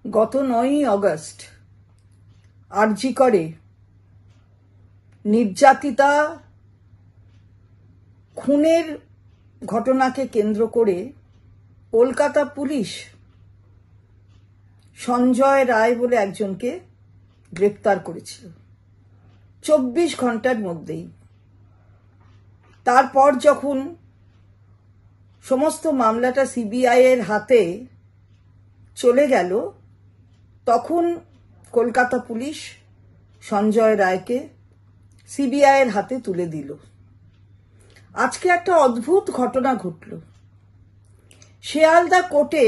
গত 9ই অগস্ট আরজি করে নির্যাতিতা খুনের ঘটনাকে কেন্দ্র করে কলকাতা পুলিশ সঞ্জয় রায় বলে একজনকে গ্রেপ্তার করেছিল 24 ঘন্টার মধ্যেই। তারপর যখন সমস্ত মামলাটা সিবিআই এর হাতে চলে গেল, তখন কলকাতা পুলিশ সঞ্জয় রায়কে সিবিআই এর হাতে তুলে দিল। আজকে একটা অদ্ভুত ঘটনা ঘটল। শিয়ালদা কোর্টে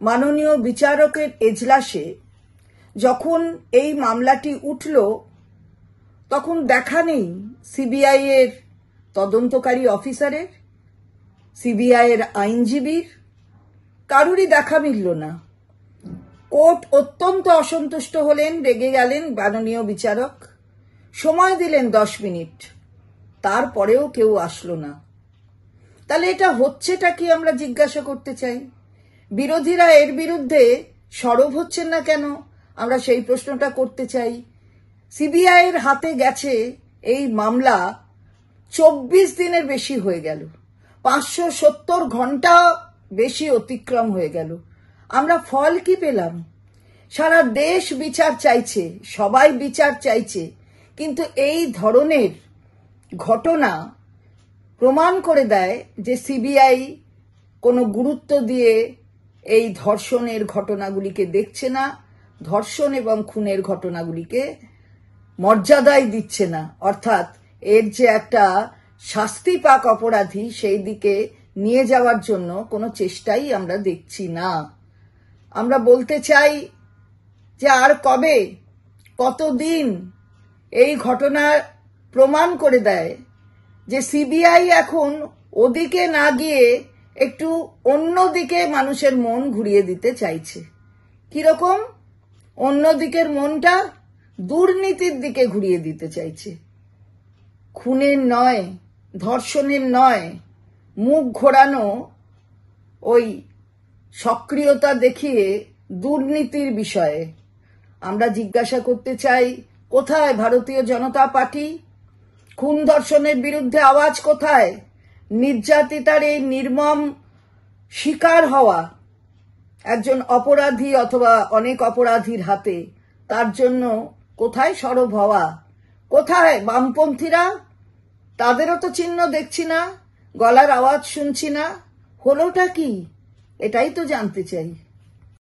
মাননীয় বিচারকের এজলাসে যখন এই মামলাটি উঠল, তখন দেখা নেই সিবিআই এর তদন্তকারী অফিসারের, সিবিআই এর আইনজীবীর, কারুরই দেখা মিলল না। কোর্ট অত্যন্ত অসন্তুষ্ট হলেন, রেগে গেলেন মাননীয় বিচারক, সময় দিলেন 10 মিনিট, তারপরেও কেউ আসলো না। তাহলে এটা হচ্ছেটা কি আমরা জিজ্ঞাসা করতে চাই। বিরোধীরা এর বিরুদ্ধে সরব হচ্ছেন না কেন, আমরা সেই প্রশ্নটা করতে চাই। সিবিআই এর হাতে গেছে এই মামলা 24 দিনের বেশি হয়ে গেল, 570 ঘন্টা বেশি অতিক্রম হয়ে গেল। আমরা ফল কি পেলাম? সারা দেশ বিচার চাইছে, সবাই বিচার চাইছে, কিন্তু এই ধরনের ঘটনা প্রমাণ করে দেয় যে সিবিআই কোনো গুরুত্ব দিয়ে এই ধর্ষণের ঘটনাগুলিকে দেখছে না, ধর্ষণ এবং খুনের ঘটনাগুলিকে মর্যাদাই দিচ্ছে না। অর্থাৎ এর যে একটা শাস্তি পাক অপরাধী, সেই দিকে নিয়ে যাওয়ার জন্য কোনো চেষ্টাই আমরা দেখছি না। আমরা বলতে চাই যে আর কবে, কতদিন এই ঘটনা প্রমাণ করে দেয় যে সিবিআই এখন ওদিকে না গিয়ে একটু অন্যদিকে মানুষের মন ঘুরিয়ে দিতে চাইছে। কিরকম? অন্যদিকের মনটা দুর্নীতির দিকে ঘুরিয়ে দিতে চাইছে। খুনের নয়, ধর্ষণের নয়, মুখ ঘোরানো ওই সক্রিয়তা দেখিয়ে দুর্নীতির বিষয়ে আমরা জিজ্ঞাসা করতে চাই, কোথায় ভারতীয় জনতা পার্টি? খুন ধর্ষণের বিরুদ্ধে আওয়াজ কোথায়? নির্যাতিতার এই নির্মম শিকার হওয়া একজন অপরাধী অথবা অনেক অপরাধীর হাতে, তার জন্য কোথায় সরব হওয়া? কোথায় বামপন্থীরা? তাদেরও তো চিহ্ন দেখছি না, গলার আওয়াজ শুনছি না। হলোটা কি? এটাই তো জানতে চাই।